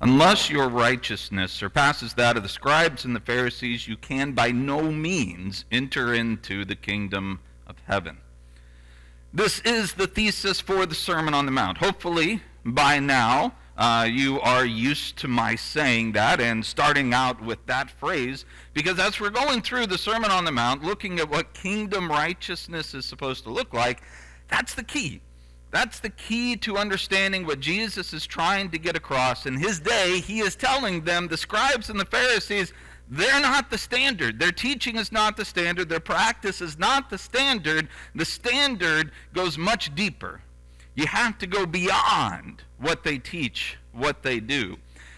Unless your righteousness surpasses that of the scribes and the Pharisees, you can by no means enter into the kingdom of heaven. This is the thesis for the Sermon on the Mount. Hopefully, by now, you are used to my saying that and starting out with that phrase, because as we're going through the Sermon on the Mount, looking at what kingdom righteousness is supposed to look like, that's the key. That's the key to understanding what Jesus is trying to get across. In his day, he is telling them, the scribes and the Pharisees, they're not the standard. Their teaching is not the standard. Their practice is not the standard. The standard goes much deeper. You have to go beyond what they teach, what they do.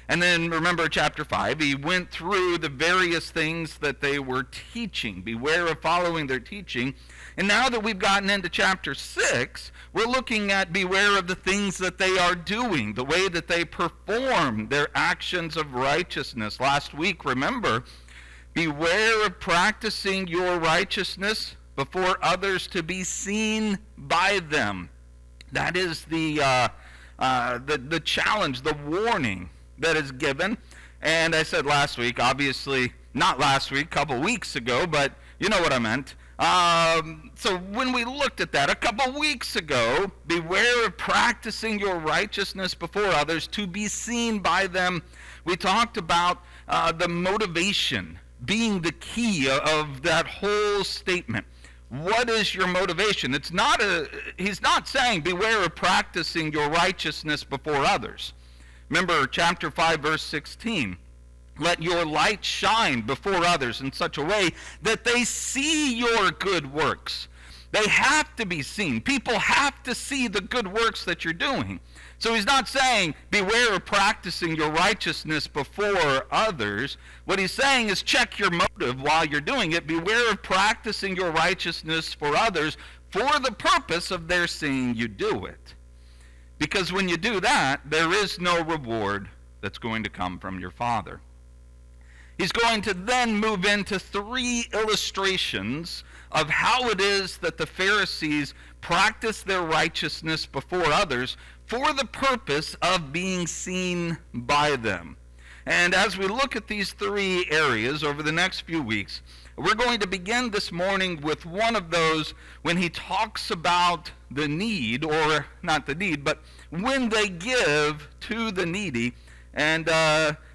And then remember chapter 5, he went through the various things that they were teaching. Beware of following their teaching. And now that we've gotten into chapter 6, we're looking at beware of the things that they are doing, the way that they perform their actions of righteousness. Last week, remember, beware of practicing your righteousness before others to be seen by them. That is the challenge, the warning that is given. And I said last week, obviously not last week, a couple weeks ago, but you know what I meant. So when we looked at that a couple weeks ago, beware of practicing your righteousness before others to be seen by them. We talked about the motivation being the key of that whole statement. What is your motivation? He's not saying beware of practicing your righteousness before others. Remember chapter 5, verse 16. Let your light shine before others in such a way that they see your good works. They have to be seen. People have to see the good works that you're doing. So he's not saying beware of practicing your righteousness before others. What he's saying is check your motive while you're doing it. Beware of practicing your righteousness for others for the purpose of their seeing you do it. Because when you do that, there is no reward that's going to come from your Father. He's going to then move into 3 illustrations of how it is that the Pharisees practice their righteousness before others for the purpose of being seen by them. And as we look at these 3 areas over the next few weeks, we're going to begin this morning with one of those when he talks about the need, or not the need, but when they give to the needy. And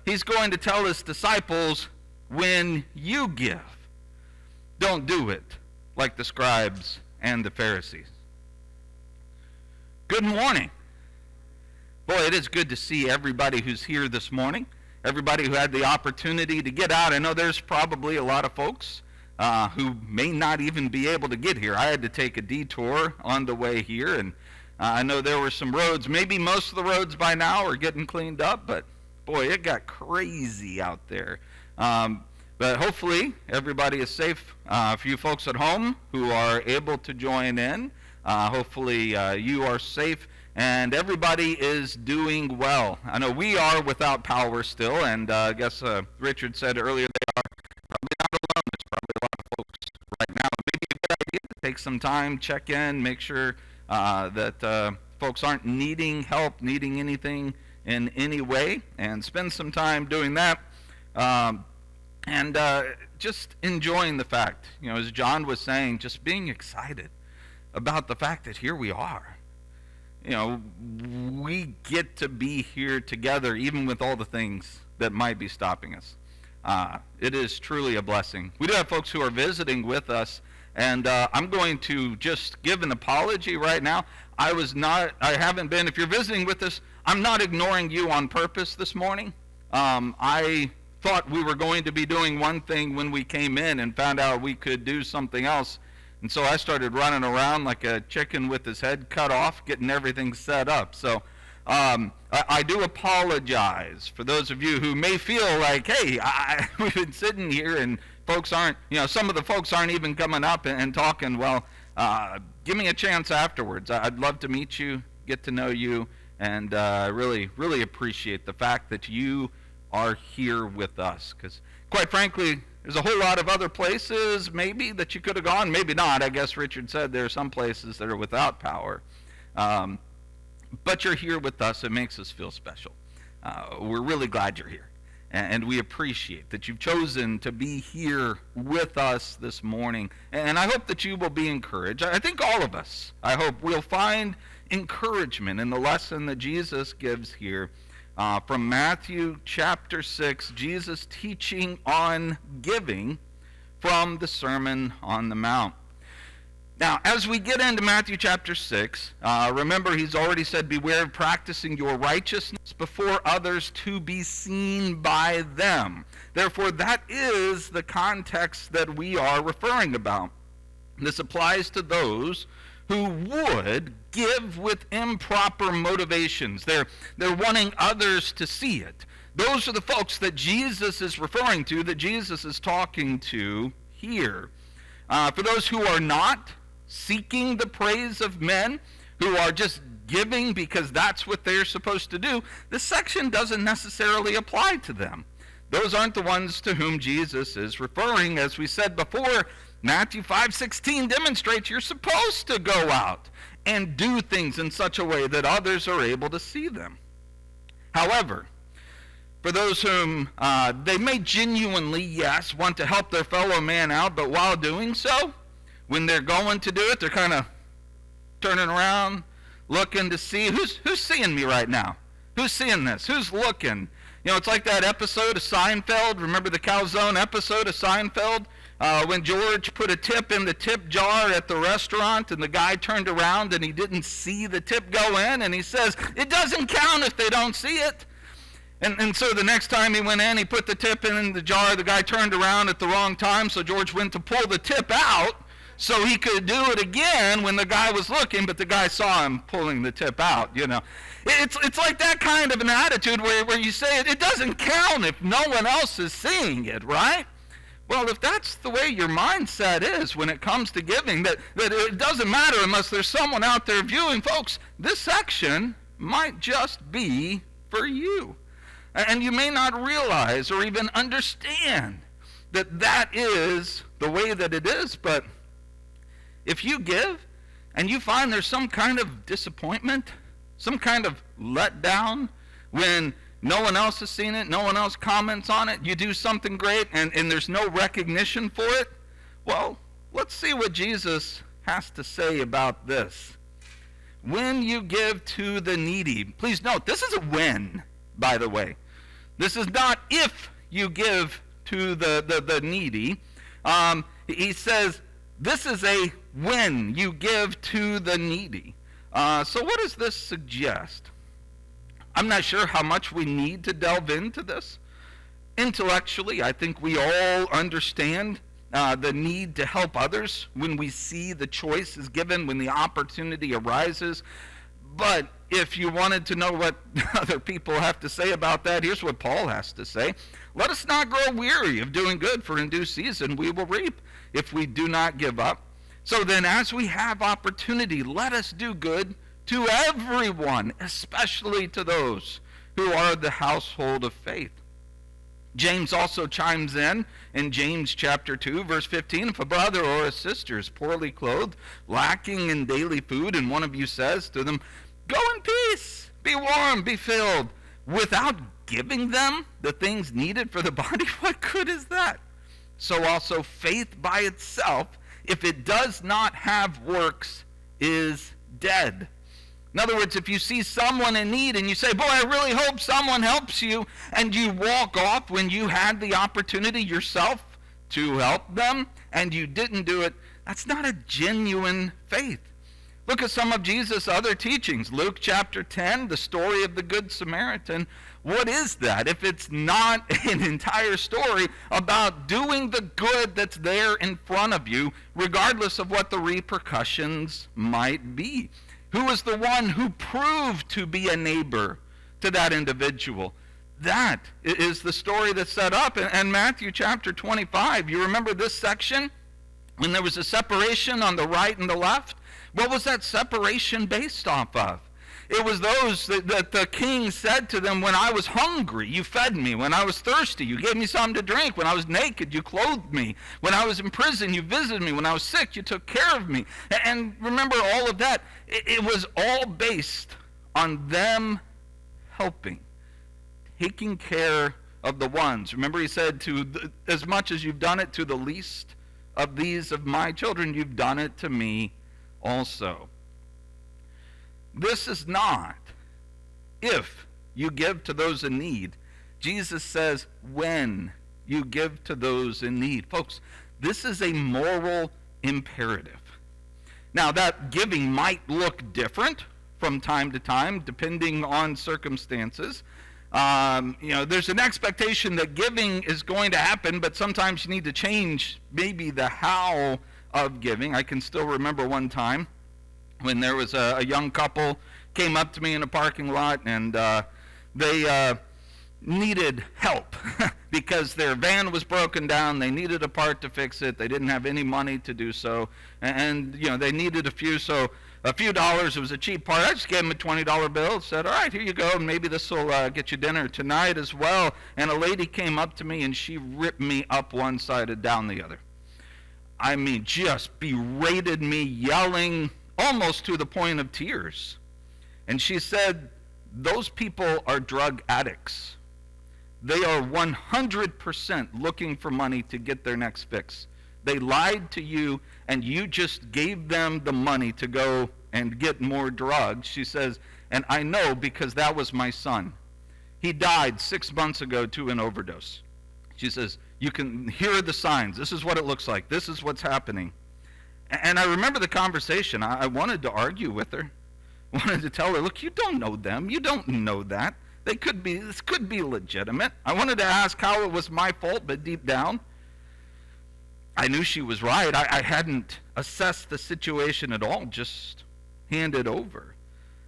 he's going to tell his disciples, when you give, don't do it like the scribes and the Pharisees. Good morning. Boy, it is good to see everybody who's here this morning, everybody who had the opportunity to get out. I know there's probably a lot of folks who may not even be able to get here. I had to take a detour on the way here, and I know there were some roads. Maybe most of the roads by now are getting cleaned up, but boy, it got crazy out there. But hopefully everybody is safe. A few folks at home who are able to join in, hopefully you are safe, and everybody is doing well. I know we are without power still, and I guess Richard said earlier they are probably not alone. There's probably a lot of folks right now. Maybe a good idea to take some time, check in, make sure that folks aren't needing help, needing anything in any way, and spend some time doing that, and just enjoying the fact, as John was saying, just being excited about the fact that here we are. We get to be here together even with all the things that might be stopping us. It is truly a blessing. We do have folks who are visiting with us, and I'm going to just give an apology right now. I haven't been, if you're visiting with us, I'm not ignoring you on purpose this morning. I thought we were going to be doing one thing when we came in and found out we could do something else. And so I started running around like a chicken with his head cut off, getting everything set up. So I do apologize for those of you who may feel like, hey, we've been sitting here and folks aren't, some of the folks aren't even coming up and talking. Well, give me a chance afterwards. I'd love to meet you, get to know you, and really, really appreciate the fact that you are here with us. Because quite frankly, there's a whole lot of other places maybe that you could have gone, maybe not. I guess Richard said there are some places that are without power. But you're here with us. It makes us feel special. we're really glad you're here. And we appreciate that you've chosen to be here with us this morning. And I hope that you will be encouraged. I think all of us, I hope we'll find encouragement in the lesson that Jesus gives here from Matthew chapter 6, Jesus teaching on giving from the Sermon on the Mount. Now, as we get into Matthew chapter 6, remember he's already said, beware of practicing your righteousness before others to be seen by them. Therefore, that is the context that we are referring about. This applies to those who would give with improper motivations. They're wanting others to see it. Those are the folks that Jesus is referring to, that Jesus is talking to here. For those who are not seeking the praise of men, who are just giving because that's what they're supposed to do, this section doesn't necessarily apply to them. Those aren't the ones to whom Jesus is referring. As we said before, Matthew 5:16 demonstrates you're supposed to go out and do things in such a way that others are able to see them. However, for those whom they may genuinely, yes, want to help their fellow man out, but while doing so, when they're going to do it, they're kind of turning around, looking to see who's seeing me right now. Who's seeing this? Who's looking? You know, it's like that episode of Seinfeld. Remember the calzone episode of Seinfeld? When George put a tip in the tip jar at the restaurant and the guy turned around and he didn't see the tip go in, and he says, it doesn't count if they don't see it. And so the next time he went in, he put the tip in the jar. The guy turned around at the wrong time, so George went to pull the tip out so he could do it again when the guy was looking, but the guy saw him pulling the tip out, you know. It's like that kind of an attitude where you say it doesn't count if no one else is seeing it, right? Well, if that's the way your mindset is when it comes to giving, that it doesn't matter unless there's someone out there viewing, folks, this section might just be for you. And you may not realize or even understand that that is the way that it is, but if you give and you find there's some kind of disappointment, some kind of letdown when no one else has seen it, no one else comments on it, you do something great and there's no recognition for it, well, let's see what Jesus has to say about this. When you give to the needy, please note, this is a when, by the way. This is not if you give to the needy. He says, this is a when you give to the needy. So what does this suggest? I'm not sure how much we need to delve into this. Intellectually, I think we all understand the need to help others when we see the choice is given, when the opportunity arises. But if you wanted to know what other people have to say about that, here's what Paul has to say. Let us not grow weary of doing good, for in due season we will reap if we do not give up. So then, as we have opportunity, let us do good to everyone, especially to those who are the household of faith. James also chimes in James chapter 2, verse 15, if a brother or a sister is poorly clothed, lacking in daily food, and one of you says to them, go in peace, be warm, be filled, without giving them the things needed for the body, what good is that? So also faith by itself, if it does not have works, is dead. In other words, if you see someone in need and you say, boy, I really hope someone helps you, and you walk off when you had the opportunity yourself to help them, and you didn't do it, that's not a genuine faith. Look at some of Jesus' other teachings. Luke chapter 10, the story of the Good Samaritan. What is that if it's not an entire story about doing the good that's there in front of you, regardless of what the repercussions might be? Who is the one who proved to be a neighbor to that individual? That is the story that's set up in Matthew chapter 25. You remember this section? When there was a separation on the right and the left? What was that separation based off of? It was those that the king said to them, when I was hungry, you fed me. When I was thirsty, you gave me something to drink. When I was naked, you clothed me. When I was in prison, you visited me. When I was sick, you took care of me. And remember all of that. It was all based on them helping. taking care of the ones. Remember he said, as much as you've done it to the least of these of my children, you've done it to me also. This is not if you give to those in need. Jesus says when you give to those in need. Folks, this is a moral imperative. Now, that giving might look different from time to time, depending on circumstances. There's an expectation that giving is going to happen, but sometimes you need to change maybe the how of giving. I can still remember one time when there was a young couple came up to me in a parking lot, and they needed help because their van was broken down. They needed a part to fix it. They didn't have any money to do so, and they needed a few dollars. It was a cheap part. I just gave them a $20 bill, said, all right, here you go, and maybe this will get you dinner tonight as well. And a lady came up to me, and she ripped me up one side and down the other. I mean, just berated me, yelling almost to the point of tears. And she said, those people are drug addicts. They are 100% looking for money to get their next fix. They lied to you, and you just gave them the money to go and get more drugs. She says, and I know because that was my son. He died 6 months ago to an overdose. She says, you can hear the signs. This is what it looks like. This is what's happening. And I remember the conversation. I wanted to argue with her. I wanted to tell her, look, you don't know them. You don't know that. This could be legitimate. I wanted to ask how it was my fault, but deep down, I knew she was right. I hadn't assessed the situation at all, just hand it over.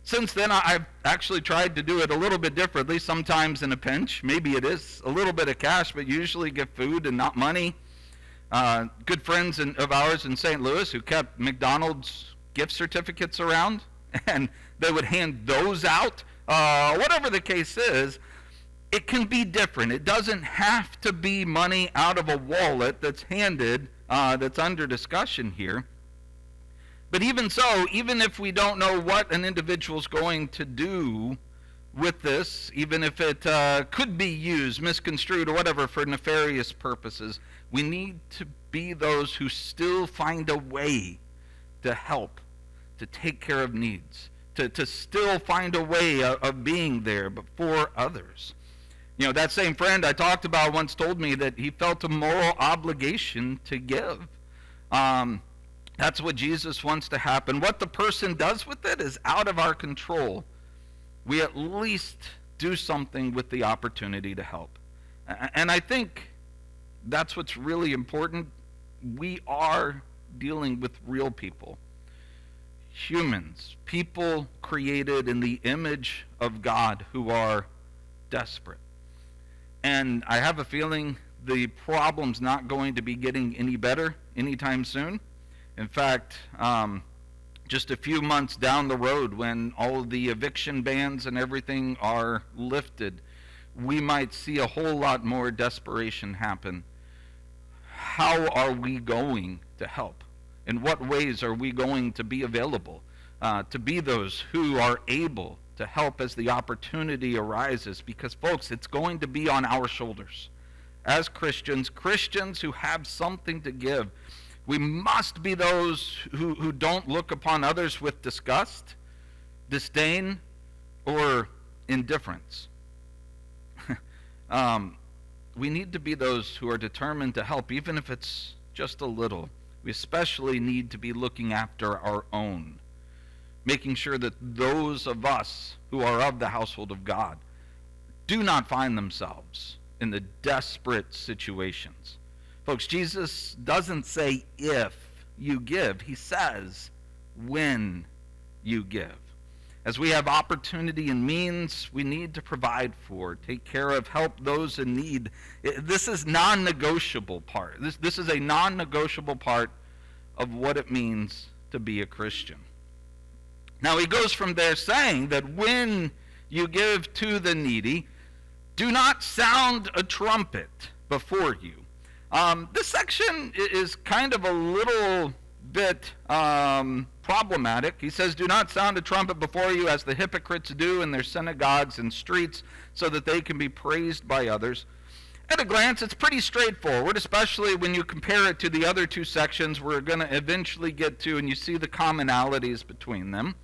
Since then, I've actually tried to do it a little bit differently, sometimes in a pinch. Maybe it is a little bit of cash, but usually give food and not money. Good friends of ours in St. Louis who kept McDonald's gift certificates around, and they would hand those out. Whatever the case is, it can be different. It doesn't have to be money out of a wallet that's handed, that's under discussion here. But even so, even if we don't know what an individual's going to do with this, even if it could be used, misconstrued, or whatever for nefarious purposes, we need to be those who still find a way to help, to take care of needs, to still find a way of being there for others. That same friend I talked about once told me that he felt a moral obligation to give. That's what Jesus wants to happen. What the person does with it is out of our control. We at least do something with the opportunity to help. And I think that's what's really important. We are dealing with real people. Humans, people created in the image of God who are desperate. And I have a feeling the problem's not going to be getting any better anytime soon. In fact, just a few months down the road, when all of the eviction bans and everything are lifted, we might see a whole lot more desperation happen. How are we going to help? In what ways are we going to be available to be those who are able to help as the opportunity arises? Because, folks, it's going to be on our shoulders. As Christians who have something to give, we must be those who don't look upon others with disgust, disdain, or indifference. We need to be those who are determined to help, even if it's just a little. We especially need to be looking after our own, making sure that those of us who are of the household of God do not find themselves in the desperate situations. Folks, Jesus doesn't say if you give. He says when you give. As we have opportunity and means, we need to provide for, take care of, help those in need. This is non-negotiable part. This is a non-negotiable part of what it means to be a Christian. Now he goes from there saying that when you give to the needy, do not sound a trumpet before you. This section is kind of a little bit problematic. He says, "Do not sound a trumpet before you as the hypocrites do in their synagogues and streets, so that they can be praised by others." At a glance, it's pretty straightforward, especially when you compare it to the other two sections we're going to eventually get to, and you see the commonalities between them.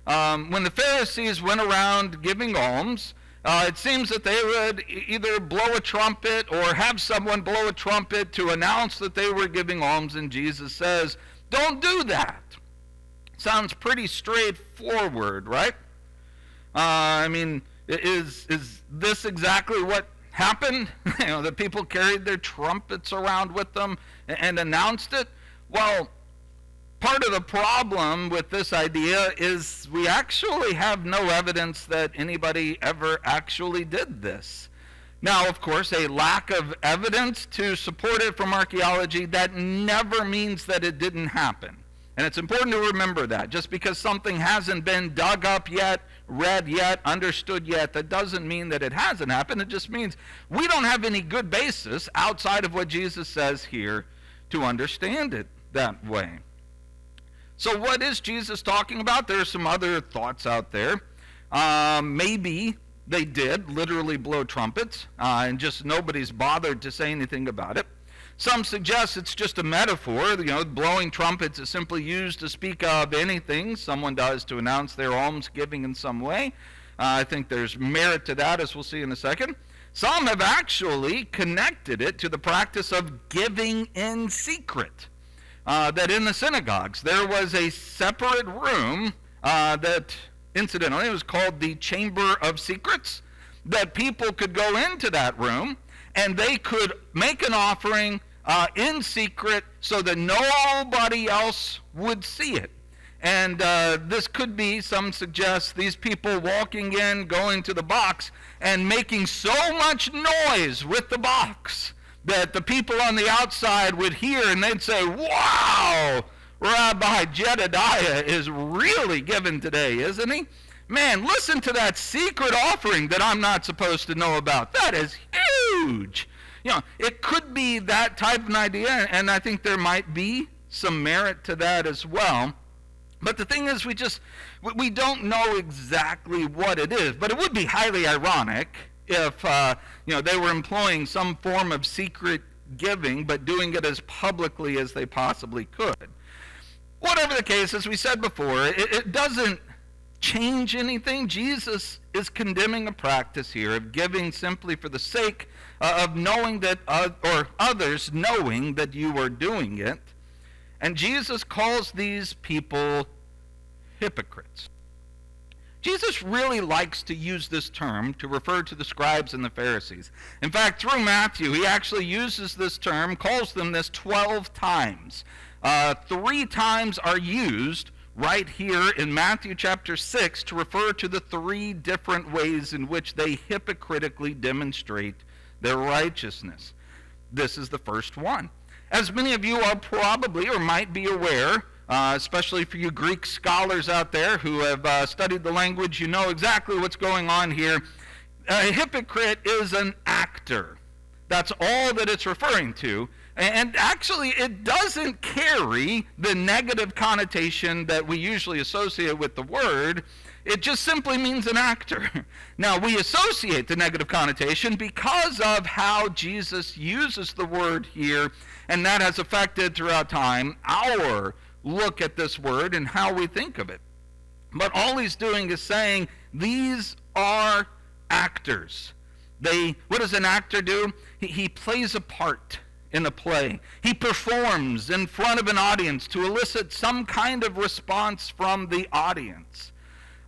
When the Pharisees went around giving alms, it seems that they would either blow a trumpet or have someone blow a trumpet to announce that they were giving alms, and Jesus says, "Don't do that." Sounds pretty straightforward, right? Is this exactly what happened? That people carried their trumpets around with them and announced it? Well, part of the problem with this idea is we actually have no evidence that anybody ever actually did this. Now, of course, a lack of evidence to support it from archaeology, that never means that it didn't happen. And it's important to remember that. Just because something hasn't been dug up yet, read yet, understood yet, that doesn't mean that it hasn't happened. It just means we don't have any good basis outside of what Jesus says here to understand it that way. So what is Jesus talking about? There are some other thoughts out there. Maybe they did literally blow trumpets, and just nobody's bothered to say anything about it. Some suggest it's just a metaphor. Blowing trumpets is simply used to speak of anything someone does to announce their almsgiving in some way. I think there's merit to that, as we'll see in a second. Some have actually connected it to the practice of giving in secret. That in the synagogues there was a separate room that, incidentally, was called the Chamber of Secrets, that people could go into that room and they could make an offering in secret so that nobody else would see it. And this could be, some suggest, these people walking in, going to the box, and making so much noise with the box that the people on the outside would hear, and they'd say, "Wow, Rabbi Jedediah is really giving today, isn't he? Man, listen to that secret offering that I'm not supposed to know about. That is huge." It could be that type of an idea, and I think there might be some merit to that as well. But the thing is, we don't know exactly what it is. But it would be highly ironic if they were employing some form of secret giving, but doing it as publicly as they possibly could. Whatever the case, as we said before, it doesn't change anything. Jesus is condemning a practice here of giving simply for the sake of knowing that, or others knowing that you are doing it. And Jesus calls these people hypocrites. Jesus really likes to use this term to refer to the scribes and the Pharisees. In fact, through Matthew, he actually uses this term, calls them this 12 times. 3 times are used right here in Matthew chapter 6 to refer to the 3 different ways in which they hypocritically demonstrate their righteousness. This is the first one. As many of you are probably or might be aware, especially for you Greek scholars out there who have studied the language, you know exactly what's going on here. A hypocrite is an actor. That's all that it's referring to. And actually, it doesn't carry the negative connotation that we usually associate with the word. It just simply means an actor. Now, we associate the negative connotation because of how Jesus uses the word here, and that has affected throughout time our look at this word and how we think of it. But all he's doing is saying these are actors. What does an actor do? He plays a part in a play. He performs in front of an audience to elicit some kind of response from the audience.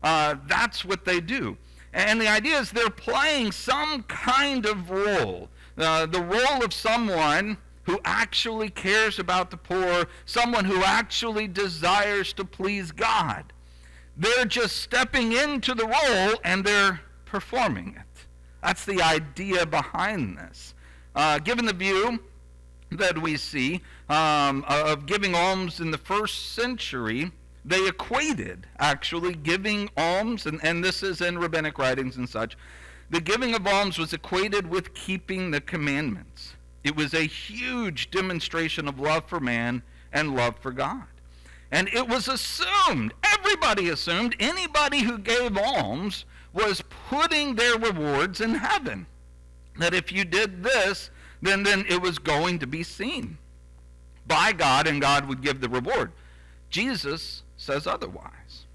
That's what they do. And the idea is they're playing some kind of role. The role of someone who actually cares about the poor, someone who actually desires to please God. They're just stepping into the role and they're performing it. That's the idea behind this. Given the view that we see of giving alms in the first century, they equated actually giving alms, and this is in rabbinic writings and such, the giving of alms was equated with keeping the commandments. It was a huge demonstration of love for man and love for God. And it was assumed, everybody assumed, anybody who gave alms was putting their rewards in heaven. That if you did this, then it was going to be seen by God, and God would give the reward. Jesus says otherwise.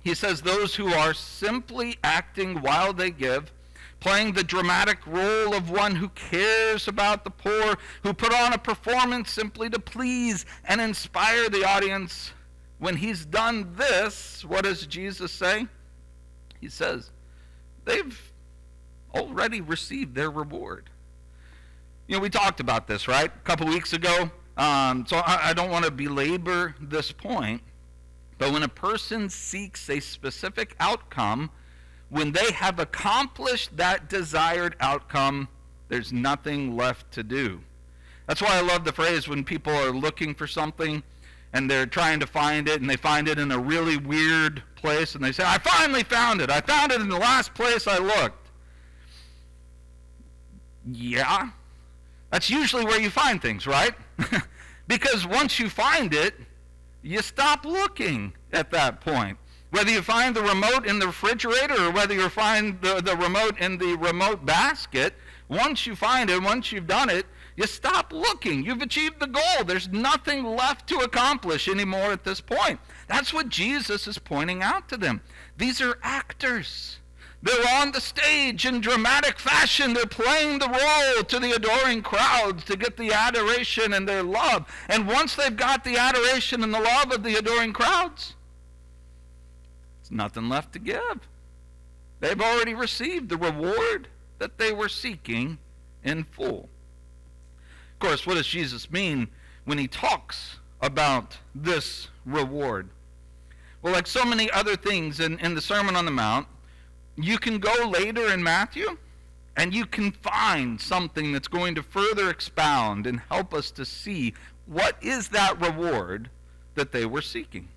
He says those who are simply acting while they give, playing the dramatic role of one who cares about the poor, who put on a performance simply to please and inspire the audience. When he's done this, what does Jesus say? He says, they've already received their reward. We talked about this, right? A couple weeks ago. So I don't want to belabor this point, but when a person seeks a specific outcome, when they have accomplished that desired outcome, there's nothing left to do. That's why I love the phrase when people are looking for something and they're trying to find it, and they find it in a really weird place, and they say, I finally found it. I found it in the last place I looked. Yeah, that's usually where you find things, right? Because once you find it, you stop looking at that point. Whether you find the remote in the refrigerator or whether you find the remote in the remote basket, once you find it, once you've done it, you stop looking. You've achieved the goal. There's nothing left to accomplish anymore at this point. That's what Jesus is pointing out to them. These are actors. They're on the stage in dramatic fashion. They're playing the role to the adoring crowds to get the adoration and their love. And once they've got the adoration and the love of the adoring crowds, there's nothing left to give. They've already received the reward that they were seeking in full. Of course, what does Jesus mean when he talks about this reward? Well, like so many other things in the Sermon on the Mount, you can go later in Matthew and you can find something that's going to further expound and help us to see what is that reward that they were seeking.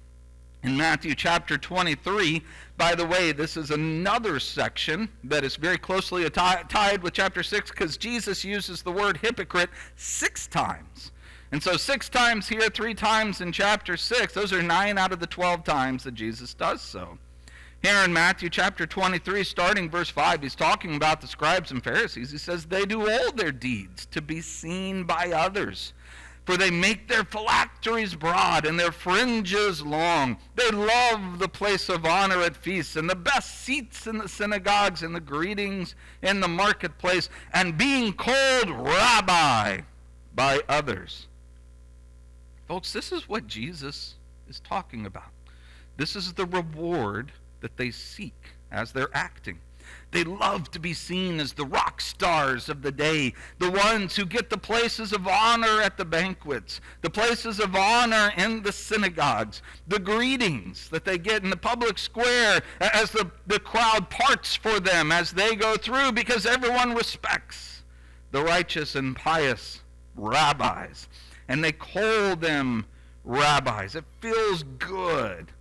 In Matthew chapter 23, by the way, this is another section that is very closely tied with chapter 6 because Jesus uses the word hypocrite 6 times. And so 6 times here, 3 times in chapter 6, those are 9 out of the 12 times that Jesus does so. Here in Matthew chapter 23, starting verse 5, he's talking about the scribes and Pharisees. He says, they do all their deeds to be seen by others. For they make their phylacteries broad and their fringes long. They love the place of honor at feasts and the best seats in the synagogues and the greetings in the marketplace and being called rabbi by others. Folks, this is what Jesus is talking about. This is the reward that they seek as they're acting. They love to be seen as the rock stars of the day, the ones who get the places of honor at the banquets, the places of honor in the synagogues, the greetings that they get in the public square as the crowd parts for them as they go through, because everyone respects the righteous and pious rabbis. And they call them rabbis. It feels good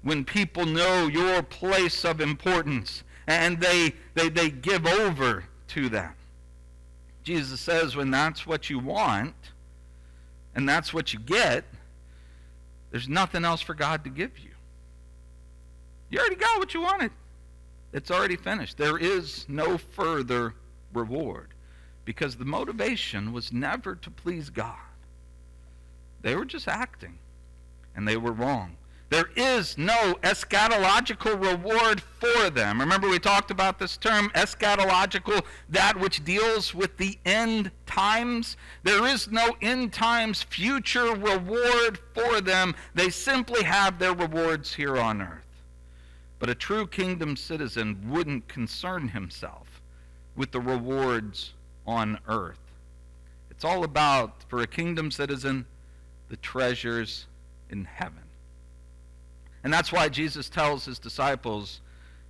when people know your place of importance and they give over to that. Jesus says when that's what you want and that's what you get, there's nothing else for God to give you. You already got what you wanted. It's already finished. There is no further reward because the motivation was never to please God. They were just acting, and they were wrong. There is no eschatological reward for them. Remember we talked about this term, eschatological, that which deals with the end times. There is no end times future reward for them. They simply have their rewards here on earth. But a true kingdom citizen wouldn't concern himself with the rewards on earth. It's all about, for a kingdom citizen, the treasures in heaven. And that's why Jesus tells his disciples,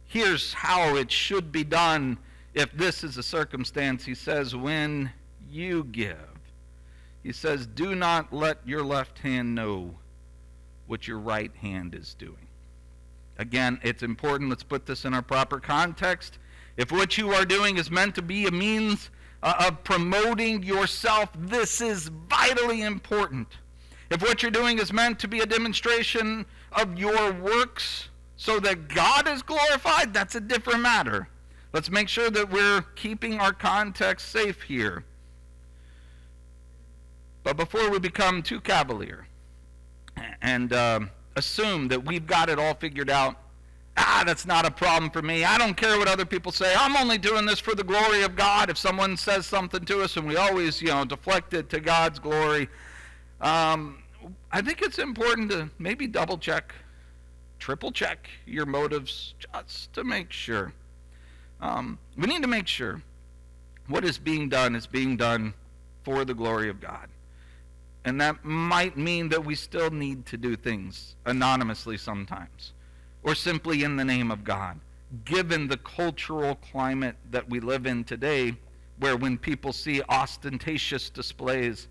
here's how it should be done if this is a circumstance. He says, when you give, he says, do not let your left hand know what your right hand is doing. Again, it's important. Let's put this in our proper context. If what you are doing is meant to be a means of promoting yourself, this is vitally important. If what you're doing is meant to be a demonstration of your works so that God is glorified, that's a different matter. Let's make sure that we're keeping our context safe here. But before we become too cavalier and assume that we've got it all figured out, that's not a problem for me. I don't care what other people say. I'm only doing this for the glory of God. If someone says something to us and we always, deflect it to God's glory, I think it's important to maybe double check, triple check your motives just to make sure. We need to make sure what is being done for the glory of God. And that might mean that we still need to do things anonymously sometimes, or simply in the name of God, given the cultural climate that we live in today, where when people see ostentatious displays,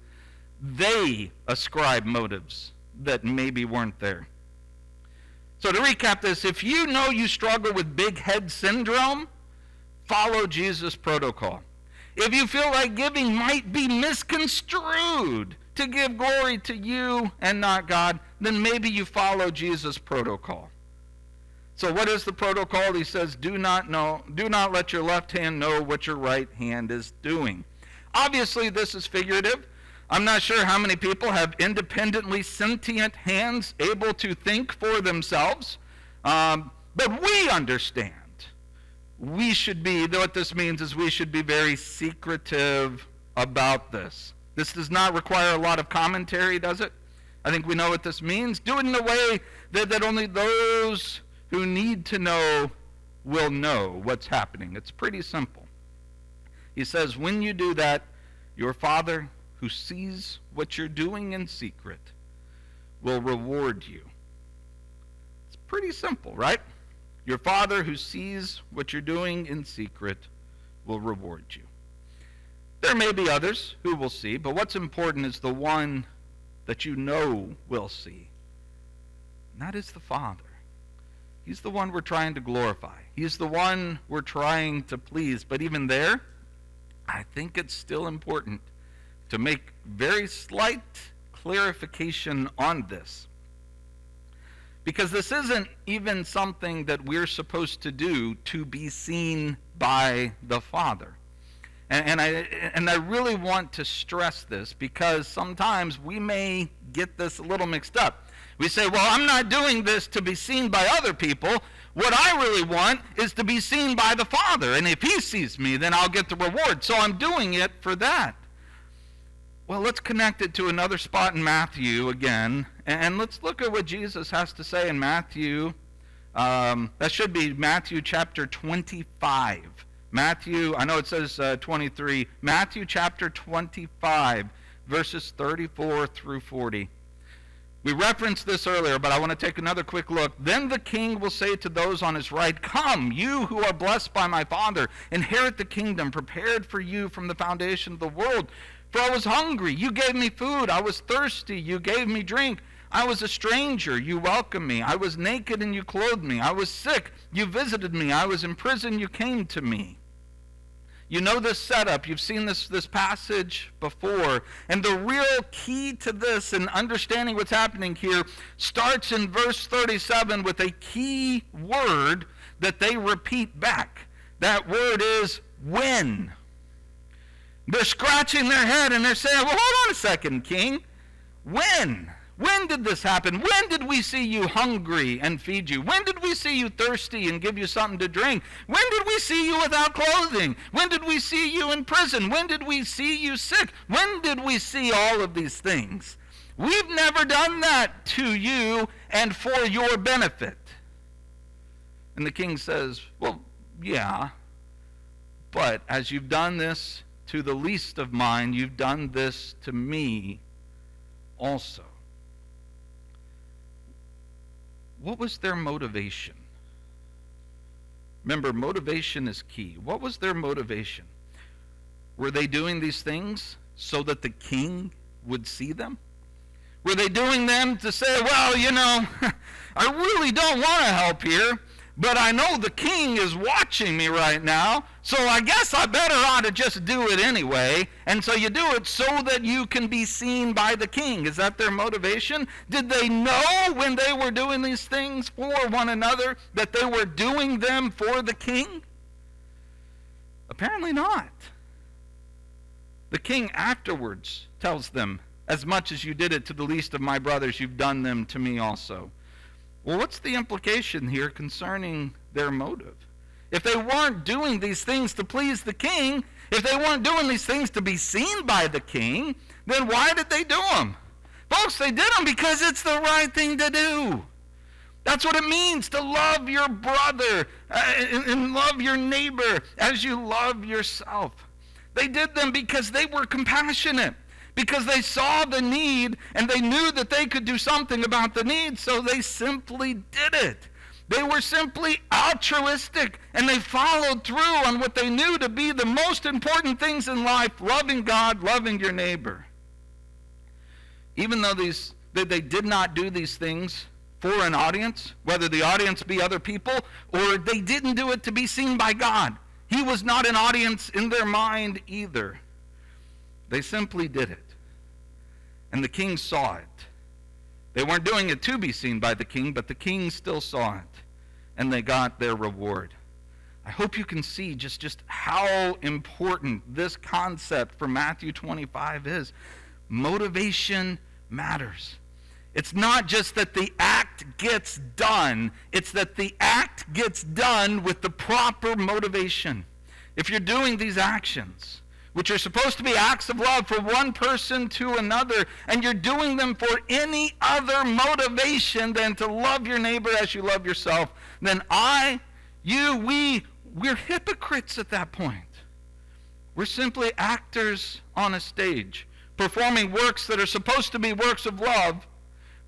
they ascribe motives that maybe weren't there. So to recap this, if you know you struggle with big head syndrome, follow Jesus' protocol. If you feel like giving might be misconstrued to give glory to you and not God, then maybe you follow Jesus' protocol. So what is the protocol? He says, do not let your left hand know what your right hand is doing. Obviously, this is figurative. I'm not sure how many people have independently sentient hands able to think for themselves, but we understand. What this means is we should be very secretive about this. This does not require a lot of commentary, does it? I think we know what this means. Do it in a way that only those who need to know will know what's happening. It's pretty simple. He says, when you do that, your Father who sees what you're doing in secret will reward you. It's pretty simple, right? Your Father who sees what you're doing in secret will reward you. There may be others who will see, but what's important is the one that you know will see. And that is the Father. He's the one we're trying to glorify. He's the one we're trying to please. But even there, I think it's still important to make very slight clarification on this. Because this isn't even something that we're supposed to do to be seen by the Father. And I really want to stress this, because sometimes we may get this a little mixed up. We say, well, I'm not doing this to be seen by other people. What I really want is to be seen by the Father. And if he sees me, then I'll get the reward. So I'm doing it for that. Well, let's connect it to another spot in Matthew again. And let's look at what Jesus has to say in Matthew. That should be Matthew chapter 25. Matthew, I know it says 23. Matthew chapter 25, verses 34 through 40. We referenced this earlier, but I want to take another quick look. Then the king will say to those on his right, come, you who are blessed by my Father, inherit the kingdom prepared for you from the foundation of the world. For I was hungry, you gave me food. I was thirsty, you gave me drink. I was a stranger, you welcomed me. I was naked and you clothed me. I was sick, you visited me. I was in prison, you came to me. You know this setup. You've seen this passage before. And the real key to this and understanding what's happening here starts in verse 37 with a key word that they repeat back. That word is when. They're scratching their head and they're saying, well, hold on a second, King. When? When did this happen? When did we see you hungry and feed you? When did we see you thirsty and give you something to drink? When did we see you without clothing? When did we see you in prison? When did we see you sick? When did we see all of these things? We've never done that to you and for your benefit. And the king says, well, yeah, but as you've done this to the least of mine, you've done this to me also. What was their motivation? Remember, motivation is key. What was their motivation? Were they doing these things so that the king would see them? Were they doing them to say, well, I really don't want to help here, but I know the king is watching me right now, so I guess I better ought to just do it anyway. And so you do it so that you can be seen by the king. Is that their motivation? Did they know when they were doing these things for one another that they were doing them for the king? Apparently not. The king afterwards tells them, as much as you did it to the least of my brothers, you've done them to me also. Well, what's the implication here concerning their motive? If they weren't doing these things to please the king, if they weren't doing these things to be seen by the king, then why did they do them? Folks, they did them because it's the right thing to do. That's what it means to love your brother and love your neighbor as you love yourself. They did them because they were compassionate, because they saw the need and they knew that they could do something about the need, so they simply did it. They were simply altruistic, and they followed through on what they knew to be the most important things in life: loving God, loving your neighbor. Even though they did not do these things for an audience, whether the audience be other people, or they didn't do it to be seen by God. He was not an audience in their mind either. They simply did it. And the king saw it. They weren't doing it to be seen by the king, but the king still saw it. And they got their reward. I hope you can see just how important this concept for Matthew 25 is. Motivation matters. It's not just that the act gets done. It's that the act gets done with the proper motivation. If you're doing these actions, which are supposed to be acts of love for one person to another, and you're doing them for any other motivation than to love your neighbor as you love yourself, then we're hypocrites at that point. We're simply actors on a stage, performing works that are supposed to be works of love,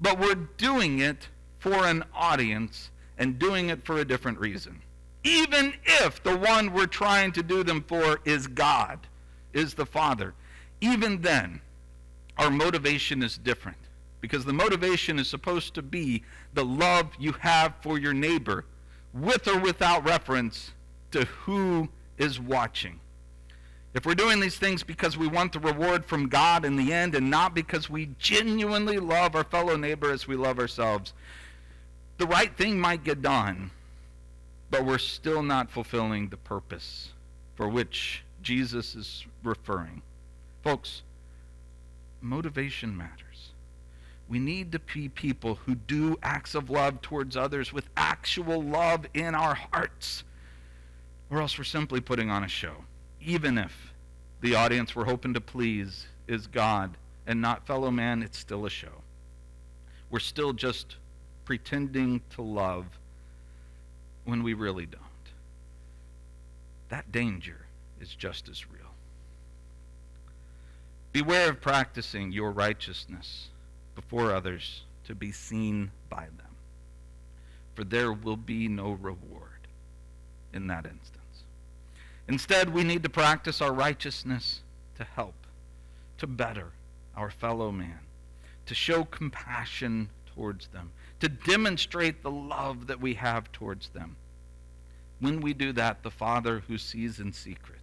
but we're doing it for an audience and doing it for a different reason. Even if the one we're trying to do them for is God, is the Father, even then, our motivation is different. Because the motivation is supposed to be the love you have for your neighbor, with or without reference to who is watching. If we're doing these things because we want the reward from God in the end, and not because we genuinely love our fellow neighbor as we love ourselves, the right thing might get done, but we're still not fulfilling the purpose for which Jesus is referring. Folks, motivation matters. We need to be people who do acts of love towards others with actual love in our hearts, or else we're simply putting on a show. Even if the audience we're hoping to please is God and not fellow man, it's still a show. We're still just pretending to love when we really don't. That danger is just as real. Beware of practicing your righteousness before others to be seen by them, for there will be no reward in that instance. Instead, we need to practice our righteousness to help, to better our fellow man, to show compassion towards them, to demonstrate the love that we have towards them. When we do that, the Father who sees in secret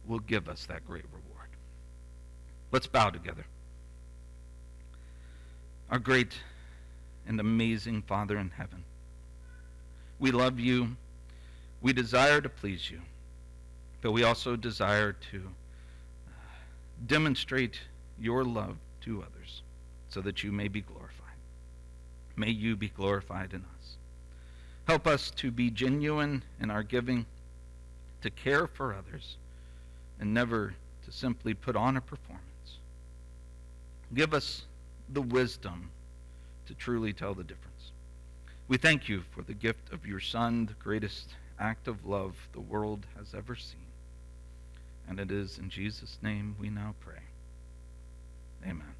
will give us that great reward. Let's bow together. Our great and amazing Father in heaven, we love you. We desire to please you, but we also desire to demonstrate your love to others so that you may be glorified. May you be glorified in us. Help us to be genuine in our giving, to care for others, and never to simply put on a performance. Give us the wisdom to truly tell the difference. We thank you for the gift of your Son, the greatest act of love the world has ever seen. And it is in Jesus' name we now pray. Amen.